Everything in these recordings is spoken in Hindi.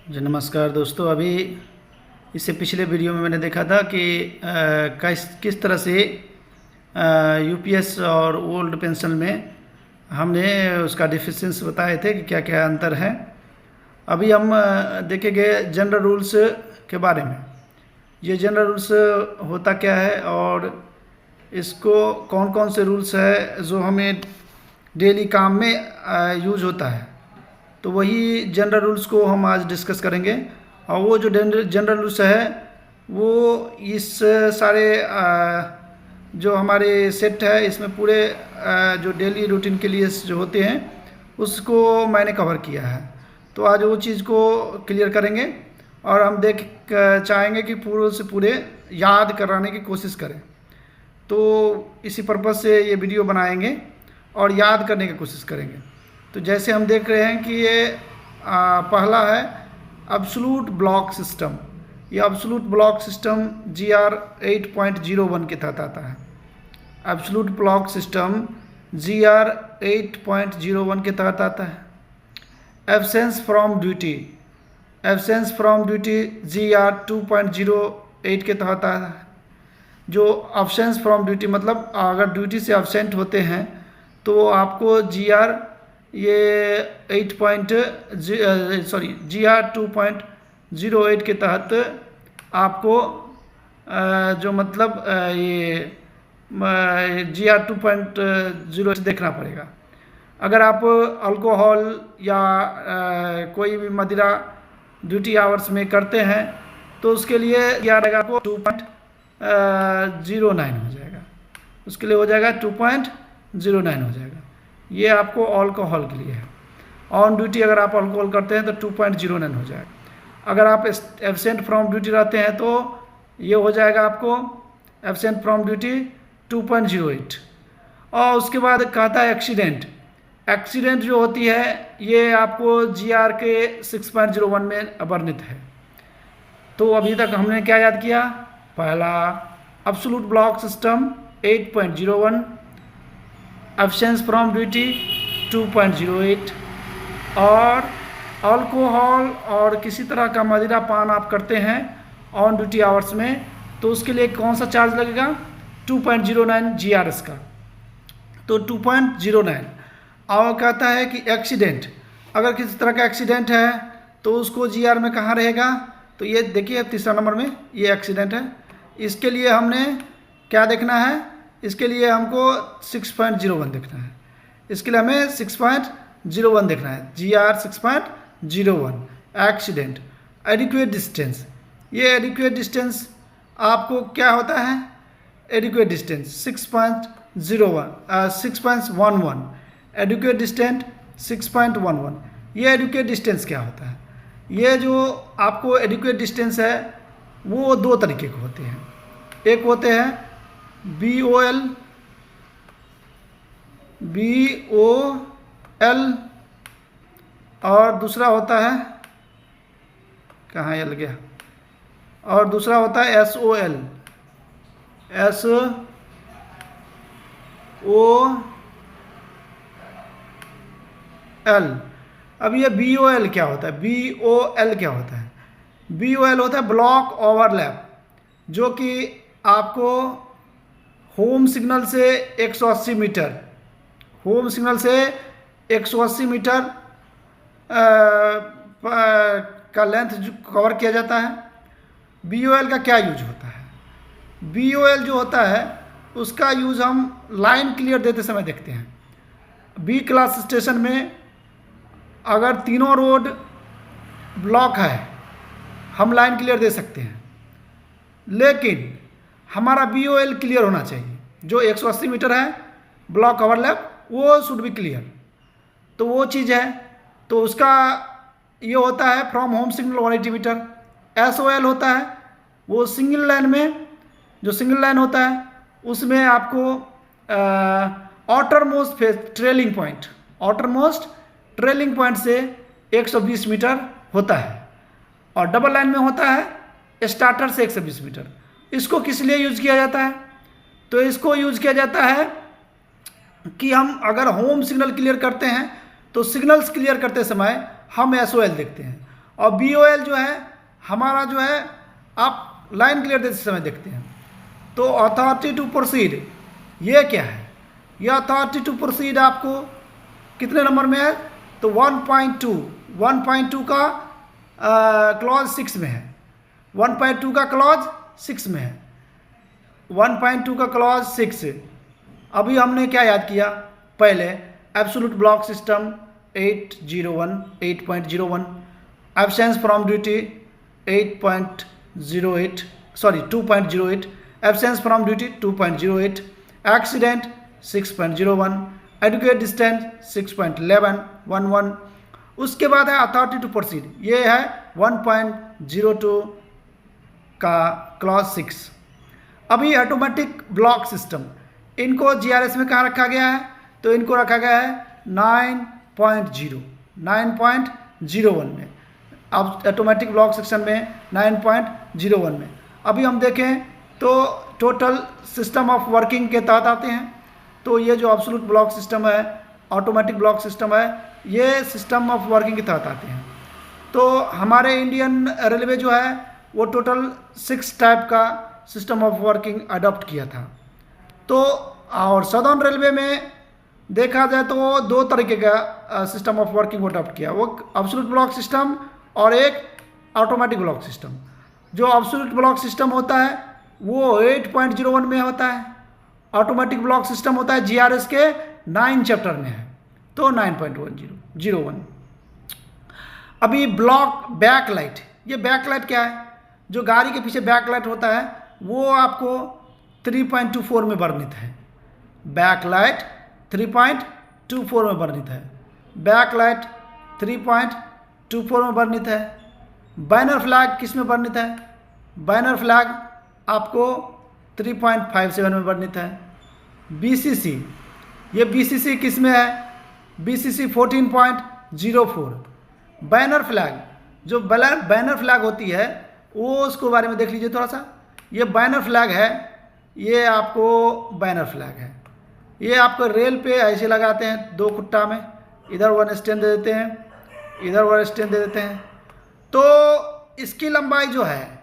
जी नमस्कार दोस्तों। अभी इससे पिछले वीडियो में मैंने देखा था कि किस तरह से यूपीएस और ओल्ड पेंशन में हमने उसका डिफिशेंस बताए थे कि क्या क्या अंतर है। अभी हम देखेंगे जनरल रूल्स के बारे में। ये जनरल रूल्स होता क्या है और इसको कौन कौन से रूल्स है जो हमें डेली काम में यूज होता है, तो वही जनरल रूल्स को हम आज डिस्कस करेंगे। और वो जो जनरल रूल्स है वो इस सारे जो हमारे सेट है इसमें पूरे जो डेली रूटीन के लिए जो होते हैं उसको मैंने कवर किया है। तो आज वो चीज़ को क्लियर करेंगे और हम चाहेंगे कि पूरे से पूरे याद कराने की कोशिश करें। तो इसी पर्पज़ से ये वीडियो बनाएंगे और याद करने की कोशिश करेंगे। तो जैसे हम देख रहे हैं कि ये पहला है एब्सोल्यूट ब्लॉक सिस्टम। ये एब्सोल्यूट ब्लॉक सिस्टम GR 8.01 के तहत आता है। एब्सोल्यूट ब्लॉक सिस्टम GR 8.01 के तहत आता है। एब्सेंस फ्रॉम ड्यूटी GR 2.08 के तहत आता है। जो एब्सेंस फ्रॉम ड्यूटी मतलब अगर ड्यूटी से एब्सेंट होते हैं तो आपको GR 2.08 के तहत आपको जो मतलब ये GR 2.08 देखना पड़ेगा। अगर आप अल्कोहल या कोई भी मदिरा ड्यूटी आवर्स में करते हैं तो उसके लिए आपको 2.09 हो जाएगा। उसके लिए हो जाएगा 2.09 हो जाएगा। ये आपको अल्कोहल के लिए है। ऑन ड्यूटी अगर आप अल्कोहल करते हैं तो 2.09 हो जाएगा। अगर आप एब्सेंट फ्रॉम ड्यूटी रहते हैं तो ये हो जाएगा आपको एब्सेंट फ्रॉम ड्यूटी 2.08। और उसके बाद कहता है एक्सीडेंट जो होती है ये आपको GR के 6.01 में वर्णित है। तो अभी तक हमने क्या याद किया? पहला absolute block system 8.01, absence from duty 2.08, और अल्कोहल और किसी तरह का मदिरा पान आप करते हैं ऑन ड्यूटी आवर्स में तो उसके लिए कौन सा चार्ज लगेगा? 2.09 GRS का। तो 2.09। और कहता है कि एक्सीडेंट, अगर किसी तरह का एक्सीडेंट है तो उसको GR में कहाँ रहेगा? तो ये देखिए तीसरा नंबर में ये एक्सीडेंट है। इसके लिए हमने क्या देखना है? इसके लिए हमको 6.01 देखना है। इसके लिए हमें 6.01 देखना है। GR 6.01 accident. एडिक्वेट डिस्टेंस, ये एडिक्वेट डिस्टेंस आपको क्या होता है? Adequate distance 6.11 adequate distance 6.11। ये एडिक्वेट डिस्टेंस क्या होता है? ये जो आपको एडिक्वेट डिस्टेंस है वो दो तरीके के होते हैं। एक होते हैं BOL और दूसरा होता है, कहाँ एल गया, और दूसरा होता है SOL। अब ये BOL क्या होता है? BOL क्या होता है? BOL होता है ब्लॉक ओवरलैप, जो कि आपको होम सिग्नल से 180 मीटर का लेंथ कवर किया जाता है। BOL का क्या यूज होता है? BOL जो होता है उसका यूज हम लाइन क्लियर देते समय देखते हैं। B क्लास स्टेशन में अगर तीनों रोड ब्लॉक है हम लाइन क्लियर दे सकते हैं, लेकिन हमारा BOL क्लियर होना चाहिए। जो 180 मीटर है ब्लॉक ओवरलैप वो शुड बी क्लियर। तो वो चीज़ है, तो उसका ये होता है from home signal 180 metre. SOL होता है वो सिंगल लाइन में, जो सिंगल लाइन होता है उसमें आपको आउटरमोस्ट ट्रेलिंग पॉइंट से 120 मीटर होता है, और डबल लाइन में होता है स्टार्टर से 120 मीटर। इसको किस लिए यूज किया जाता है? तो इसको यूज किया जाता है कि हम अगर होम सिग्नल क्लियर करते हैं तो सिग्नल्स क्लियर करते समय हम SOL देखते हैं, और BOL जो है हमारा जो है आप लाइन क्लियर देते समय देखते हैं। तो अथॉरिटी टू प्रोसीड ये क्या है, ये अथॉरिटी टू प्रोसीड आपको कितने नंबर में है, तो 1.2 का क्लॉज 6 में है, 1.2 का क्लॉज 6 में है, 1.2 का क्लॉज 6। अभी हमने क्या याद किया, पहले absolute block system 8.01, absence from duty 2.08, absence from duty 2.08, accident 6.01, adequate distance 6.11, उसके बाद है अथॉरिटी टू प्रोसीड, ये है 1.02 का क्लॉज 6। अभी ऑटोमेटिक ब्लॉक सिस्टम, इनको GRS में कहाँ रखा गया है, तो इनको रखा गया है 9.01 में, अब ऑटोमेटिक ब्लॉक सेक्शन में 9.01 में। अभी हम देखें तो टोटल सिस्टम ऑफ वर्किंग के तहत आते हैं, तो ये जो एब्सोल्यूट ब्लॉक सिस्टम है, ऑटोमेटिक ब्लॉक सिस्टम है, ये सिस्टम ऑफ वर्किंग के तहत आते हैं। तो हमारे इंडियन रेलवे जो है वो टोटल 6 टाइप का सिस्टम ऑफ वर्किंग अडॉप्ट किया था। तो और सदर्न रेलवे में देखा जाए तो वो 2 तरीके का सिस्टम ऑफ वर्किंग को अडॉप्ट किया, वो एब्सोल्यूट ब्लॉक सिस्टम और एक ऑटोमेटिक ब्लॉक सिस्टम। जो एब्सोल्यूट ब्लॉक सिस्टम होता है वो 8.01 में होता है, ऑटोमेटिक ब्लॉक सिस्टम होता है GRS के 9 चैप्टर में है, तो 9.01। अभी ब्लॉक बैकलाइट, ये बैकलाइट क्या है, जो गाड़ी के पीछे बैकलाइट होता है वो आपको 3.24 में वर्णित है, बैकलाइट 3.24 में वर्णित है, बैकलाइट 3.24 में वर्णित है। बैनर फ्लैग किस में वर्णित है, बैनर फ्लैग आपको 3.57 में वर्णित है। BCC, ये BCC किस में है, BCC 14.04। बैनर फ्लैग, जो बैनर फ्लैग होती है वो उसको बारे में देख लीजिए थोड़ा सा। ये बैनर फ्लैग है, ये आपको बैनर फ्लैग है, ये आपको रेल पे ऐसे लगाते हैं 2 खुट्टा में, इधर 1 स्टैंड दे देते हैं, इधर 1 स्टैंड दे देते हैं। तो इसकी लंबाई जो है,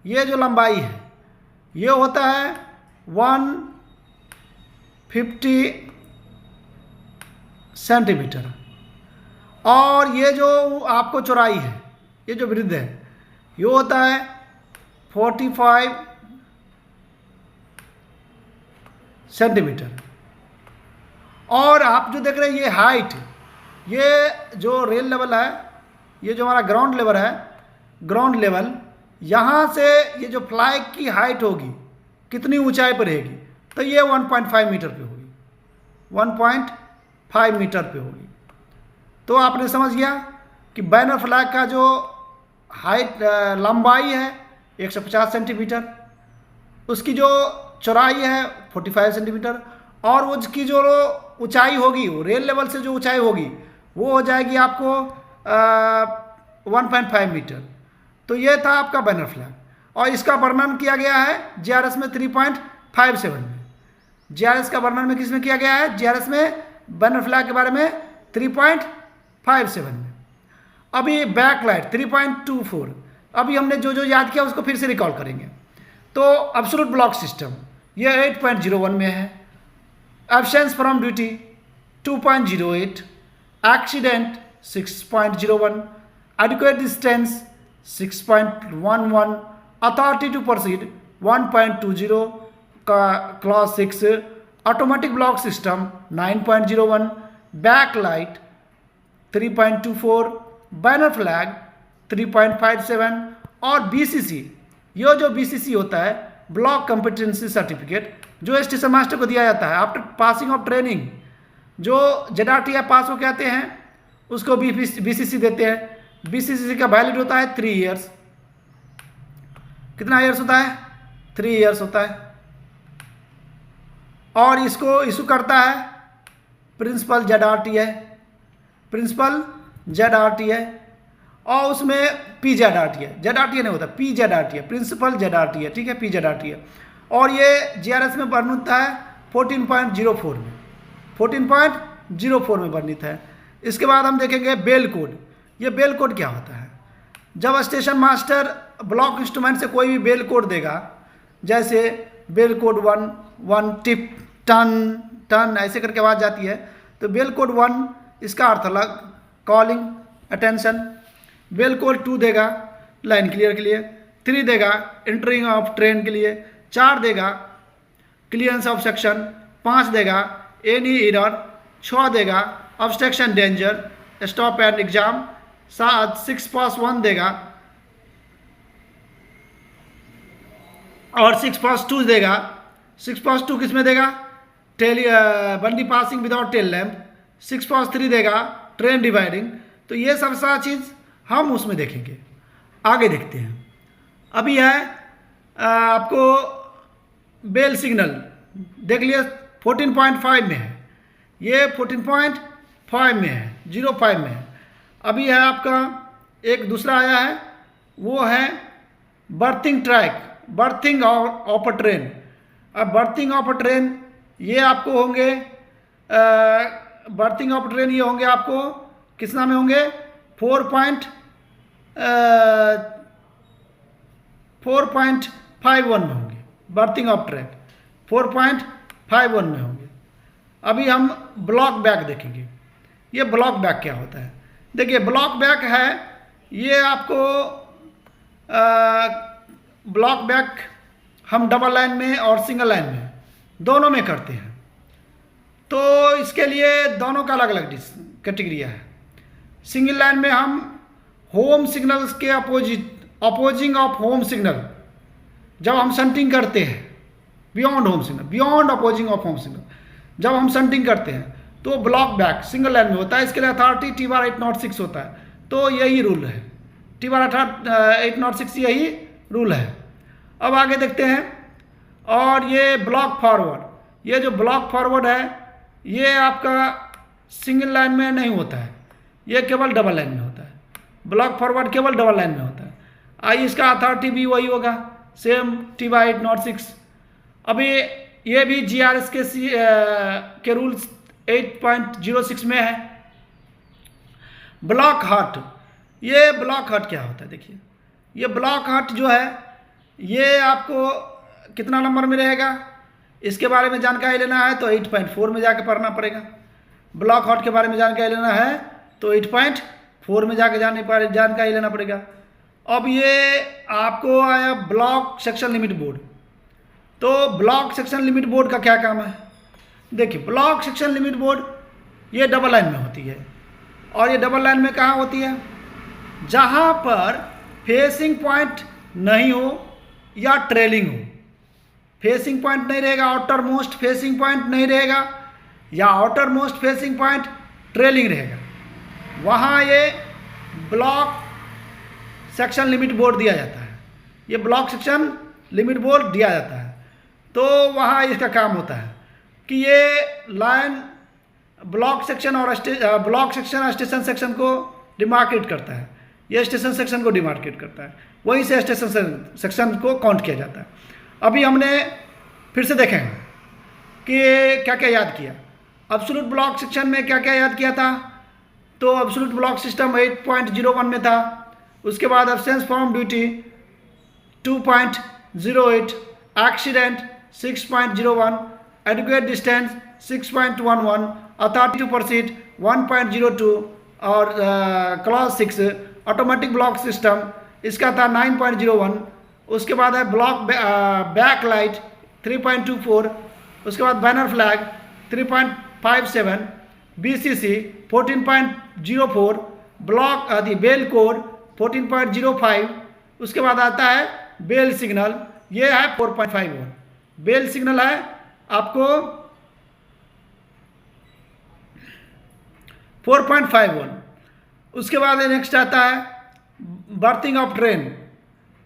ये जो लंबाई है ये होता है 150 सेंटीमीटर, और ये जो आपको चौड़ाई है, ये जो वृद्ध है ये होता है 45 सेंटीमीटर। और आप जो देख रहे हैं ये हाइट, ये जो रेल लेवल है, ये जो हमारा ग्राउंड लेवल है, ग्राउंड लेवल, यहाँ से ये जो फ्लाइट की हाइट होगी कितनी ऊंचाई पर रहेगी, तो ये 1.5 मीटर पे होगी, 1.5 मीटर पे होगी। तो आपने समझ गया कि बैनर फ्लैग का जो हाइट लंबाई है 150 सेंटीमीटर, उसकी जो चौड़ाई है 45 सेंटीमीटर, और उसकी जो ऊंचाई होगी, वो रेल लेवल से जो ऊंचाई होगी वो हो जाएगी आपको 1.5 मीटर। तो ये था आपका बैनर फ्लैग, और इसका वर्णन किया गया है GRS में 3.57 में। GRS का वर्णन में किसमें किया गया है, GRS में बैनर फ्लैग के बारे में 3.57 में। अभी बैकलाइट 3.24, अभी हमने जो जो याद किया उसको फिर से रिकॉल करेंगे। तो एब्सोल्यूट ब्लॉक सिस्टम ये 8.01 में है, absence from duty 2.08, accident 6.01, adequate distance 6.11, authority to proceed 1.20 का clause 6, automatic block system 9.01, backlight 3.24, banner flag 3.57, और BCC, ये जो BCC होता है ब्लॉक कॉम्पिटेंसी सर्टिफिकेट, जो स्टेशन मास्टर को दिया जाता है आफ्टर पासिंग ऑफ ट्रेनिंग, जो ZRTF पास हो के आते हैं उसको BCC देते हैं। BCC का वैलिड होता है 3 ईयर्स। कितना ईयर्स होता है, 3 ईयर्स होता है, और इसको इशू करता है प्रिंसिपल ZRTF, प्रिंसिपल ZRTF, और उसमें ZRTF नहीं होता, PZRTF, प्रिंसिपल ZRTF, ठीक है, PZRTF। और ये GRS में वर्णित है 14.04 में, 14.04 में वर्णित है। इसके बाद हम देखेंगे बेल कोड। ये बेल कोड क्या होता है, जब स्टेशन मास्टर ब्लॉक इंस्ट्रूमेंट से कोई भी बेल कोड देगा, जैसे बेल कोड 1 1 टिप टन टन ऐसे करके आवाज़ जाती है, तो बेल कोड 1 इसका अर्थ अलग, कॉलिंग अटेंशन। बेल कोड 2 देगा लाइन क्लियर के लिए, 3 देगा एंटरिंग ऑफ ट्रेन के लिए, 4 देगा क्लियरेंस ऑफ सेक्शन, 5 देगा एनी एरर, 6 देगा obstruction danger stop and exam, 6 पास 1 देगा और 6 पास 2 देगा। 6 पास 2 किस में देगा? बंदी पासिंग विदाउट टेल लैम्प। 6 पास 3 देगा ट्रेन डिवाइडिंग। तो ये सब सारा चीज़ हम उसमें देखेंगे, आगे देखते हैं। अभी है आपको बेल सिग्नल देख लिया 14.5 में है, ये 14.5 में है, 05 में है। अभी है आपका एक दूसरा आया है, वो है berthing track, berthing of a train. अब बर्थिंग ऑफ अ ट्रेन ये आपको होंगे, बर्थिंग ऑफ ट्रेन ये होंगे आपको किस नाम में होंगे? 4.51 में होंगे बर्थिंग ऑफ ट्रैक, 4.51 में होंगे। अभी हम ब्लॉक बैक देखेंगे। ये ब्लॉक बैक क्या होता है? देखिए ब्लॉक बैक है, ये आपको ब्लॉक बैक हम डबल लाइन में और सिंगल लाइन में दोनों में करते हैं। तो इसके लिए दोनों का अलग अलग कैटेगरिया है। सिंगल लाइन में हम होम सिग्नल्स के अपोजिंग ऑफ होम सिग्नल, जब हम शंटिंग करते हैं beyond home signal, beyond opposing of home signal, जब हम शंटिंग करते हैं तो ब्लॉक बैक सिंगल लाइन में होता है। इसके लिए अथॉरिटी T/806 होता है। तो यही रूल है, T/806 यही रूल है। अब आगे देखते हैं। और ये ब्लॉक फॉरवर्ड, ये जो ब्लॉक फॉरवर्ड है ये आपका सिंगल लाइन में नहीं होता है, ये केवल डबल लाइन में होता है। ब्लॉक फॉरवर्ड केवल डबल लाइन में होता है। आई इसका अथॉरिटी भी वही होगा, सेम T/806। अभी ये भी GRS के रूल्स 8.06 में है। ब्लॉक हट, ये ब्लॉक हट क्या होता है? देखिए ये ब्लॉक हट जो है ये आपको कितना नंबर में रहेगा, इसके बारे में जानकारी लेना है तो 8.4 में जाके पढ़ना पड़ेगा। ब्लॉक हट के बारे में जानकारी लेना है तो 8.4 में जाके जानकारी लेना पड़ेगा। अब ये आपको आया ब्लॉक सेक्शन लिमिट बोर्ड। तो ब्लॉक सेक्शन लिमिट बोर्ड का क्या काम है? देखिए ब्लॉक सेक्शन लिमिट बोर्ड ये डबल लाइन में होती है। और ये डबल लाइन में कहाँ होती है? जहाँ पर फेसिंग पॉइंट नहीं हो या ट्रेलिंग हो। फेसिंग पॉइंट नहीं रहेगा, आउटर मोस्ट फेसिंग पॉइंट नहीं रहेगा, या outer most facing point trailing रहेगा, वहाँ ये ब्लॉक सेक्शन लिमिट बोर्ड दिया जाता है। ये ब्लॉक सेक्शन लिमिट बोर्ड दिया जाता है। तो वहाँ इसका काम होता है कि ये लाइन ब्लॉक सेक्शन और ब्लॉक सेक्शन स्टेशन सेक्शन को डिमार्केट करता है। ये स्टेशन सेक्शन को डिमार्केट करता है, वहीं से स्टेशन सेक्शन को काउंट किया जाता है। अभी हमने फिर से देखें कि क्या क्या याद किया। एब्सोल्यूट ब्लॉक सेक्शन में क्या क्या याद किया था? तो एब्सोल्यूट ब्लॉक सिस्टम 8.01 में था। उसके बाद absence from duty 2.08, accident 6.01, adequate distance 6.11, authority to proceed 1.02 और क्लॉज 6 ऑटोमेटिक ब्लॉक सिस्टम इसका था 9.01। उसके बाद है ब्लॉक बैक लाइट 3.24, उसके बाद banner flag 3.57, BCC 14.04, block bell code 14.05। उसके बाद आता है बेल सिग्नल, ये है 4.51। बेल सिग्नल है आपको 4.51। उसके बाद नेक्स्ट आता है berthing of train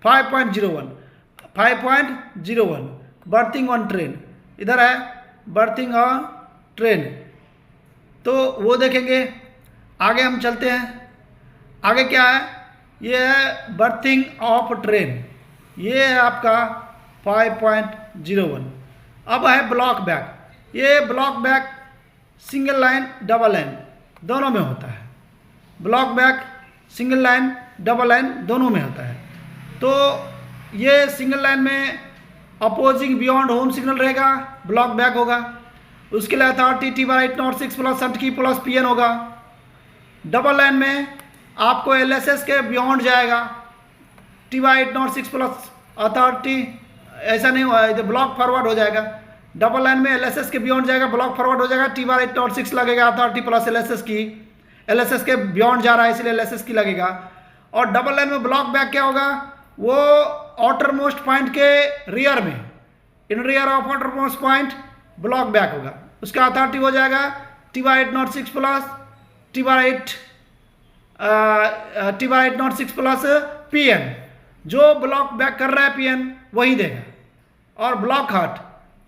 5.01 berthing on train. इधर है बर्थिंग ऑन ट्रेन, तो वो देखेंगे। आगे हम चलते हैं। आगे क्या है? ये है बर्थिंग ऑफ ट्रेन, ये है आपका 5.01। अब है ब्लॉक बैक। ये block back single line double line दोनों में होता है। Block back single line double line दोनों में होता है। तो ये सिंगल लाइन में अपोजिंग बियॉन्ड होम सिग्नल रहेगा, ब्लॉक बैक होगा। उसके लिए अथॉरिटी T/806 प्लस संट की प्लस PN होगा। डबल लाइन में आपको LSS के बियॉन्ड जाएगा, T/806 प्लस अथॉरिटी, ऐसा नहीं हुआ, ब्लॉक फॉरवर्ड हो जाएगा। डबल लाइन में LSS के बियॉन्ड जाएगा, ब्लॉक फॉरवर्ड हो जाएगा, T/806 लगेगा अथॉरिटी प्लस LSS की, LSS के बियॉन्ड जा रहा है इसलिए LSS की लगेगा। और डबल लाइन में ब्लॉक बैक क्या होगा, वो आउटर मोस्ट पॉइंट के रियर में, इन rear of outer most point block back होगा। उसका अथॉरिटी हो जाएगा T/806 plus T/806 plus PN। जो ब्लॉक बैक कर रहा है PN वही देगा। और ब्लॉक हट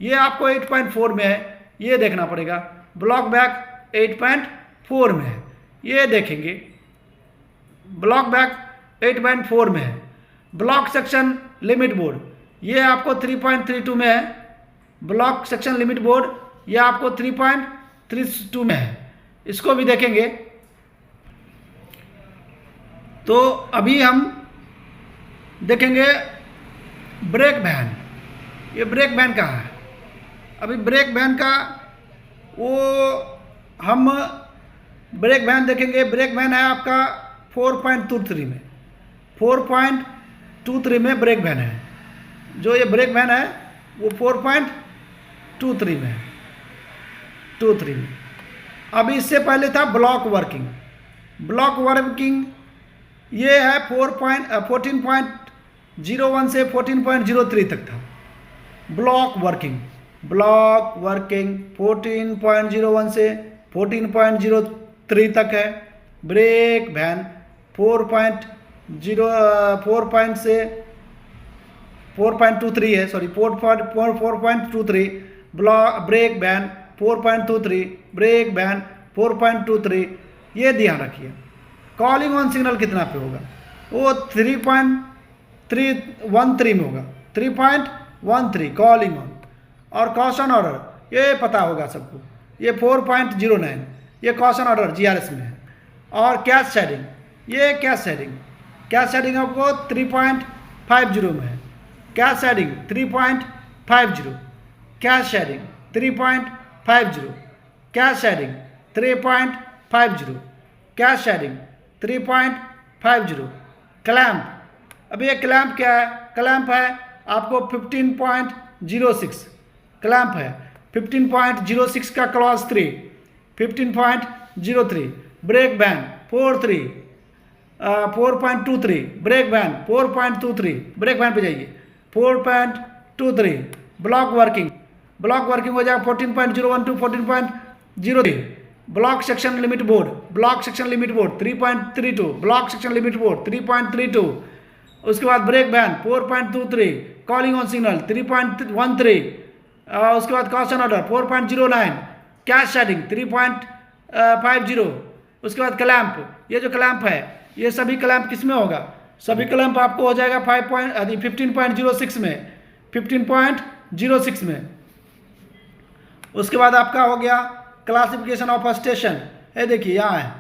ये आपको 8.4 में है, ये देखना पड़ेगा। ब्लॉक बैक 8.4 में है, ये देखेंगे। ब्लॉक बैक 8.4 में है। ब्लॉक सेक्शन लिमिट बोर्ड ये आपको 3.32 में है। ब्लॉक सेक्शन लिमिट बोर्ड ये आपको 3.32 में है, इसको भी देखेंगे। तो अभी हम देखेंगे ब्रेक वैन। ये ब्रेक वैन कहाँ है? अभी ब्रेक वैन का वो हम ब्रेक वैन देखेंगे। ब्रेक वैन है आपका 4.23 में, 4.23 में ब्रेक वैन है। जो ये ब्रेक वैन है वो 4.23 में है, 23 में। अभी इससे पहले था ब्लॉक वर्किंग। ब्लॉक वर्किंग ये है 14.01 से 14.03 तक था ब्लॉक वर्किंग। ब्लॉक वर्किंग 14.01 से 14.03 तक है। ब्रेक वैन 4.0 से 4.23 है, sorry 4.23। Brake van 4.23, brake van 4.23, ये ध्यान रखिए। कॉलिंग ऑन सिग्नल कितना पे होगा, वो 3.313 में होगा, 3.13 कॉलिंग ऑन। और कॉशन ऑर्डर ये पता होगा सबको, ये 4.09, ये कॉशन ऑर्डर GRS में है। और कैश शेडिंग, ये कैश शेडिंग आपको 3.50 में है। Catch siding 3.50, catch siding 3.50, catch siding 3.50, catch siding 3.50। Clamp, अभी ये क्लैंप क्या है? क्लैंप है आपको 15.06, क्लैंप है 15.06 का clause 3, 15.03। Brake van 4.23, brake van 4.23, brake van पे जाइए 4.23। ब्लॉक वर्किंग हो जाएगा 14.01 to 14.03। Block section limit board 3.32, block section limit board 3.32। उसके बाद brake van 4.23, calling on signal 3.13। उसके बाद कॉशन ऑर्डर 4.09, कैश शेडिंग 3.50। उसके बाद क्लैंप, ये जो क्लैंप है ये सभी क्लैंप किस में होगा? सभी क्लैंप आपको हो जाएगा 15.06 में, 15.06 में। उसके बाद आपका हो गया क्लासिफिकेशन ऑफ स्टेशन। ये देखिए यहाँ है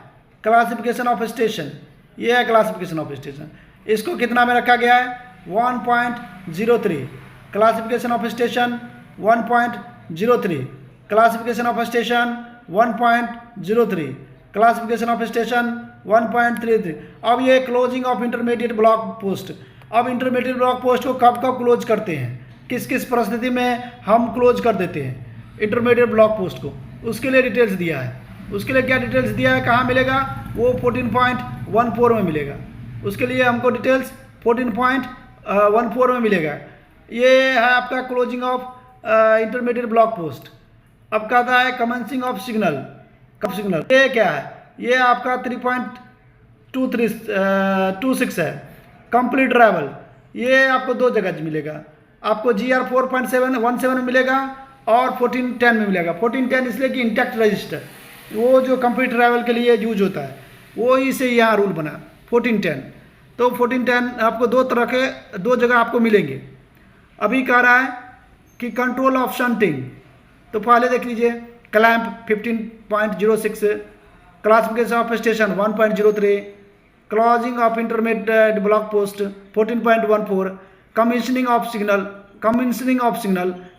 क्लासिफिकेशन ऑफ स्टेशन, ये है क्लासिफिकेशन ऑफ स्टेशन। इसको कितना में रखा गया है? 1.03। Classification of station 1.03, classification of station 1.03, classification of station 1.33। अब ये closing of intermediate block post. अब इंटरमीडिएट ब्लॉक पोस्ट को कब कब क्लोज करते हैं, किस किस परिस्थिति में हम क्लोज कर देते हैं इंटरमीडिएट ब्लॉक पोस्ट को, उसके लिए डिटेल्स दिया है। उसके लिए क्या डिटेल्स दिया है, कहाँ मिलेगा? वो 14.14 में मिलेगा। उसके लिए हमको डिटेल्स 14.14 में मिलेगा। ये है आपका closing of intermediate block post. अब कहता है कमेंसिंग ऑफ सिग्नल। कब सिग्नल ये क्या है? ये आपका 3.26 है। कंप्लीट ट्रैवल ये आपको दो जगह मिलेगा, आपको GR 4.17 में मिलेगा और 1410 में मिलेगा। 1410 इसलिए कि इंटैक्ट रजिस्टर, वो जो कंप्लीट ट्रैवल के लिए यूज होता है, वो इसे यहाँ रूल बना 1410। तो 1410 आपको दो तरह के दो जगह आपको मिलेंगे। अभी कह रहा है कि कंट्रोल ऑफ शंटिंग, तो पहले देख लीजिए clamp 15.06, classification of station 1.03, closing of intermediate block post 14.14, commissioning of signal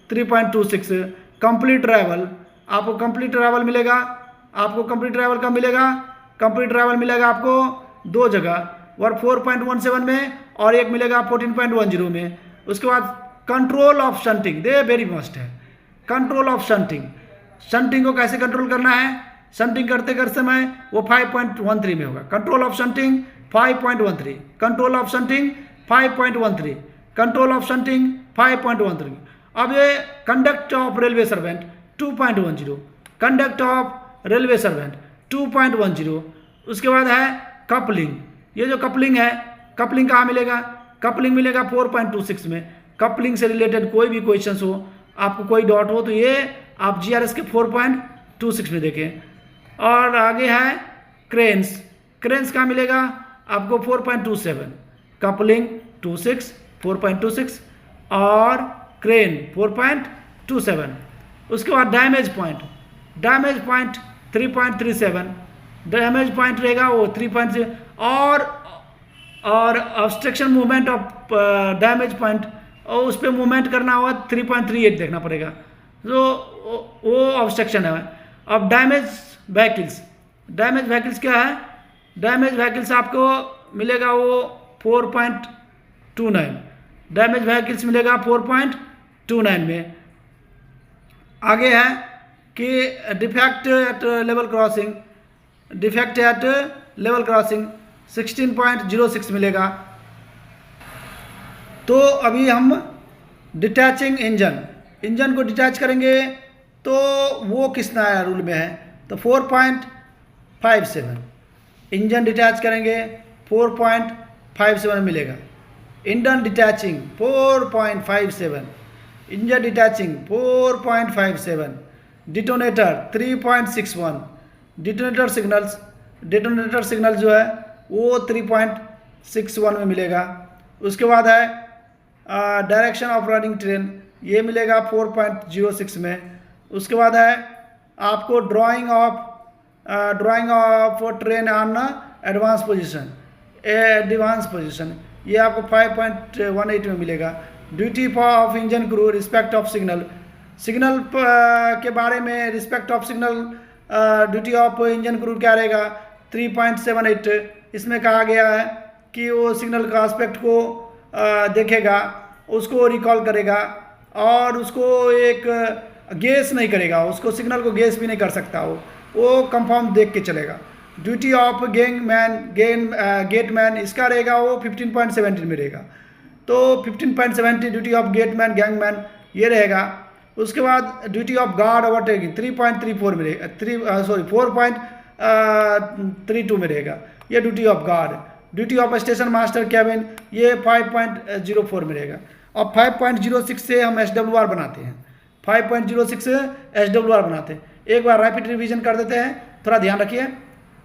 3.26, complete travel, आपको कंप्लीट ट्रैवल मिलेगा, आपको कंप्लीट ट्रैवल कब मिलेगा, कंप्लीट ट्रैवल मिलेगा आपको दो जगह, और 4.17 में और एक मिलेगा 14.10 में। उसके बाद control of shunting, they very must है, कंट्रोल ऑफ शंटिंग, शंटिंग को कैसे कंट्रोल करना है, शंटिंग करते करते समय वो 5.13 में होगा, control of shunting 5.13, control of shunting 5.13, control of shunting 5.13। अब ये conduct of railway servant 2.10, conduct of railway servant 2.10। उसके बाद है कपलिंग, ये जो कपलिंग है, कपलिंग कहाँ मिलेगा, कपलिंग मिलेगा 4.26 में। कपलिंग से रिलेटेड कोई भी क्वेश्चन हो, आपको कोई डाउट हो तो ये आप GRS के 4.26 में देखें। और आगे है क्रेन्स, क्रेन्स कहाँ मिलेगा आपको 4.27, कपलिंग 4.26 और क्रेन 4.27। उसके बाद डैमेज पॉइंट 3.37, डैमेज पॉइंट रहेगा वो 3.0, और obstruction movement of damage point, और उस पर मूवमेंट करना होगा 3.38 देखना पड़ेगा, जो वो ऑब्स्ट्रक्शन है। अब डैमेज व्हीकल्स क्या है, डैमेज व्हीकल्स आपको मिलेगा वो 4.29, डैमेज व्हीकल्स मिलेगा 4.29 में। आगे है कि डिफेक्ट एट लेवल क्रॉसिंग 16.06 मिलेगा। तो अभी हम डिटैचिंग इंजन को डिटैच करेंगे तो वो किस नया रूल में है, तो 4.57 इंजन डिटैच करेंगे 4.57 मिलेगा। Engine detaching 4.57, engine detaching 4.57, detonator 3.61, detonator signal जो है वो 3.61 में मिलेगा। उसके बाद है डायरेक्शन ऑफ रनिंग ट्रेन, ये मिलेगा 4.06 में। उसके बाद है आपको drying of train on advance position, ये आपको 5.18 में मिलेगा। Duty of engine crew respect of signal के बारे में, respect of signal duty of engine crew क्या रहेगा 3.78। इसमें कहा गया है कि वो सिग्नल का एस्पेक्ट को देखेगा, उसको रिकॉल करेगा और उसको एक गेस नहीं करेगा, उसको सिग्नल को गेस भी नहीं कर सकता, वो कंफर्म देख के चलेगा। ड्यूटी ऑफ गेटमैन इसका रहेगा वो 15.17 में रहेगा, तो 15.70 ड्यूटी ऑफ गेटमैन गैंगमैन ये रहेगा। उसके बाद ड्यूटी ऑफ गार्ड ओवरटेकिंग 3.34 में रहेगा, 4.32 में रहेगा, ये duty of guard. Duty of station master cabin ये 5.04 में रहेगा। अब 5.06 से हम SWR बनाते हैं, 5.06 से SWR बनाते हैं। एक बार रैपिड रिवीजन कर देते हैं, थोड़ा ध्यान रखिए,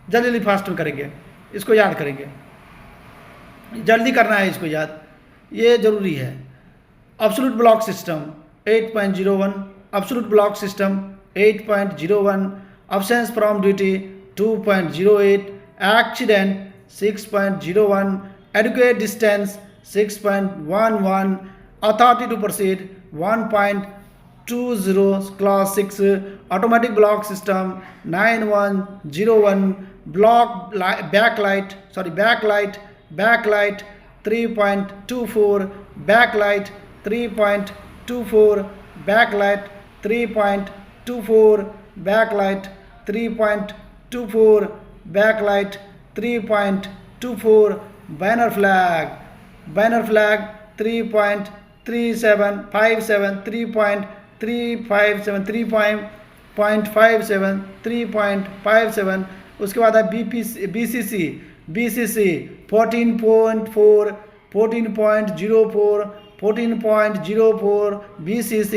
जल्दी फास्ट में करेंगे, इसको याद करेंगे, जल्दी करना है इसको याद, ये ज़रूरी है। Absolute block system 8.01, absolute block system 8.01, absence from duty 2.08, accident 6.01, adequate distance 6.11, authority to proceed 1.20, class 6, automatic block system 9101, backlight 3.24, backlight 3.24, backlight 3.24, backlight 3.24, backlight 3.24, banner flag 3.37, 3.57, 3.57, उसके बाद है BCC 14.4, 14.04, 14.04, BCC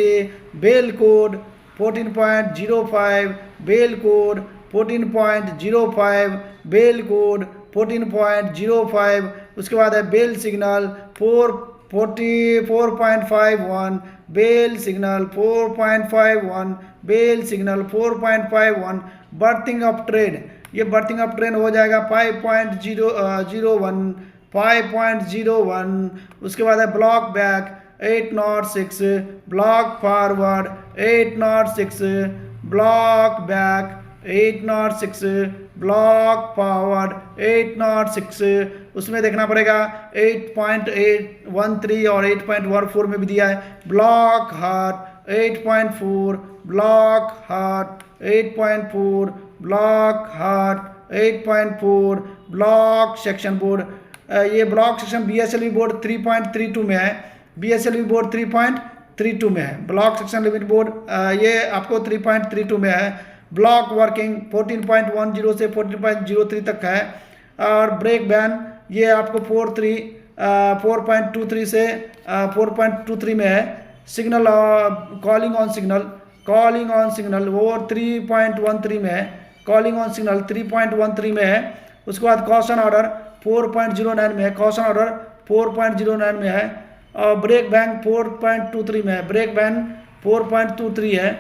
bell code 14.05, bell code 14.05, bell code 14.05। उसके बाद है bell signal 4.51, bell signal 4.51, bell signal 4.51, berthing of train ये बर्थिंग ऑफ ट्रेन हो जाएगा 5.01, 5.01। उसके बाद है block back 806, block forward 806, block back 806, block forward 806। उसमें देखना पड़ेगा 8.813 और 8.14 में भी दिया है। Block heart 8.4, block heart 8.4, block heart 8.4, block section board. ये ब्लॉक सेक्शन BSLV बोर्ड 3.32 में है, BSLV बोर्ड 3.32 में है। ब्लॉक सेक्शन लिमिट बोर्ड ये आपको 3.32 में है। ब्लॉक वर्किंग 14.10 से 14.03 तक है। और ब्रेक बैन ये आपको 4.23 से 4.23 में है। सिग्नल कॉलिंग ऑन सिग्नल वो 3.13 में है। कॉलिंग ऑन सिग्नल 3.13 में है। उसके बाद कॉशन ऑर्डर 4.09 में है। कॉशन ऑर्डर 4.09 में है। और ब्रेक बैन 4.23 में है। ब्रेक बैन 4.23 है।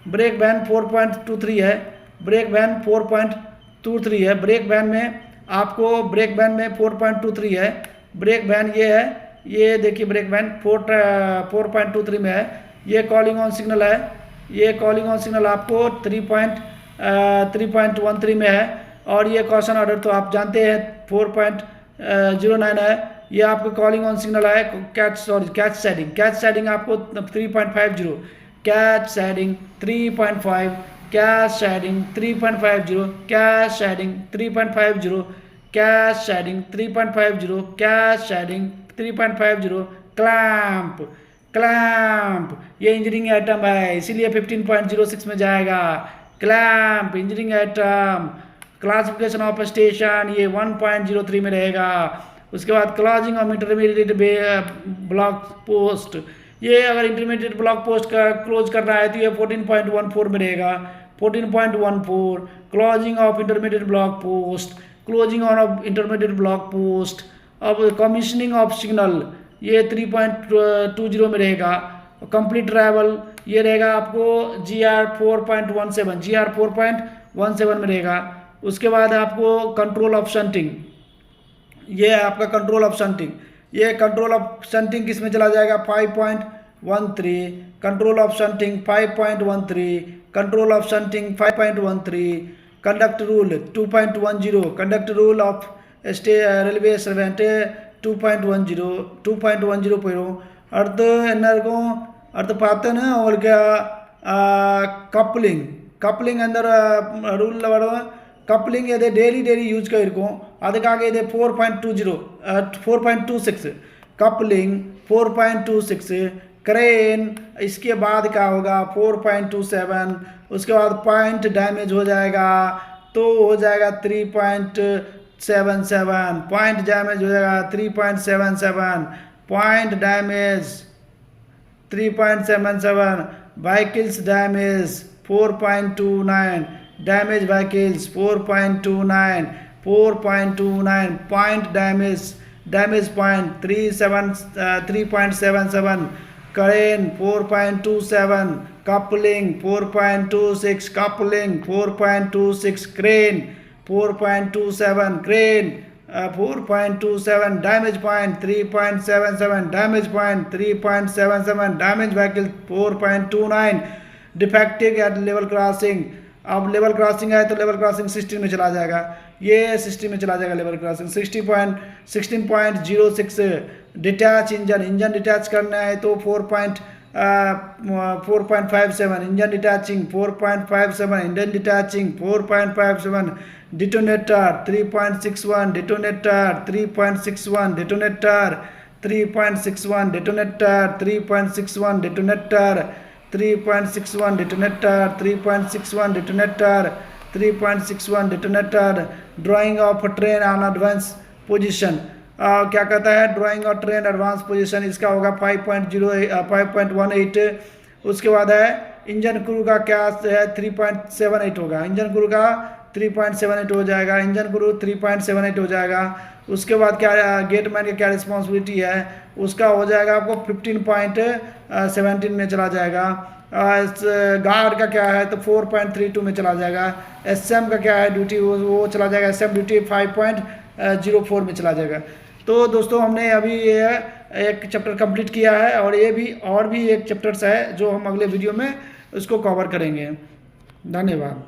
ब्रेक बैन 4.23 है। ब्रेक बैन 4.23 है। ब्रेक बैन में आपको ब्रेक बैन में 4.23 है। ब्रेक बैन ये है, ये देखिए ब्रेक बैन 4.23 में है। ये कॉलिंग ऑन सिग्नल है। ये कॉलिंग ऑन सिग्नल आपको 3.13 में है। और ये कॉशन ऑर्डर तो आप जानते हैं 4.09 है। ये आपको कॉलिंग ऑन सिग्नल है। कैच सेटिंग आपको 3.50, catch siding 3.5, catch siding 3.50, catch siding 3.50, catch siding 3.50, catch siding 3.50। Clamp ये इंजीनियरिंग आइटम है, इसीलिए 15.06 में जाएगा। Clamp engineering item. Classification of station ये 1.03 में रहेगा। उसके बाद closing of intermediate block post, ये अगर इंटरमीडिएट ब्लॉक पोस्ट का क्लोज करना है तो ये 14.14 में रहेगा। 14.14 closing of intermediate block post, closing of intermediate block post. अब कमीशनिंग ऑफ सिग्नल ये 3.20 में रहेगा। कंप्लीट ट्रैवल ये रहेगा आपको GR 4.17 में रहेगा। उसके बाद आपको कंट्रोल ऑफ शंटिंग, ये है आपका कंट्रोल ऑफ शंटिंग। ये कंट्रोल ऑफ शंटिंग किस में चला जाएगा 5.13, control of shunting 5.13, control of shunting 5.13। Conduct rule 2.10, conduct rule of railway servant 2.10 போயிடும்। அடுத்து என்ன இருக்கும், அடுத்து பார்த்தோன்னா உங்களுக்கு கப்ளிங் அந்த ரூலில் வரும்। கப்ளிங் இது டெய்லி யூஸ்க்கு இருக்கும், அதுக்காக இது 4.26 कपलिंग 4.26। क्रेन इसके बाद क्या होगा 4.27। उसके बाद पॉइंट डैमेज हो जाएगा तो हो जाएगा 3.77। पॉइंट डैमेज हो जाएगा 3.77, point damage 3.77। Vehicles damage 4.29, damage vehicles 4.29, point damage point 3.77। Crane 4.27, coupling 4.26, coupling 4.26, crane 4.27, crane 4.27, damage point 3.77, damage point 3.77, damage vehicle 4.29। Defective at level crossing, अब लेवल क्रॉसिंग है तो लेवल क्रॉसिंग 16 में चला जाएगा। ये 16 में चला जाएगा level crossing. 16.06 detach engine detach करना है तो 4.57 engine detaching 4.57, engine detaching 4.57। Detonator 3.61, detonator 3.61, detonator 3.61, detonator 3.61, detonator 3.61, detonator 3.61, detonator 3.61, detonator. Drying of train on advance position, क्या कहता है drying of train advance position, इसका होगा 5.18। उसके बाद है इंजन क्रू का क्या है 3.78 होगा। इंजन क्रू का 3.78 हो जाएगा। इंजन क्रू 3.78 हो जाएगा। उसके बाद क्या गेटमैन की क्या रिस्पॉन्सिबिलिटी है, उसका हो जाएगा आपको 15.17 में चला जाएगा। गार्ड का क्या है तो 4.32 में चला जाएगा। एसएम का क्या है ड्यूटी, वो चला जाएगा, एसएम ड्यूटी 5.04 में चला जाएगा। तो दोस्तों हमने अभी ये एक चैप्टर कंप्लीट किया है और ये भी और भी एक चैप्टर्स है जो हम अगले वीडियो में उसको कवर करेंगे। धन्यवाद।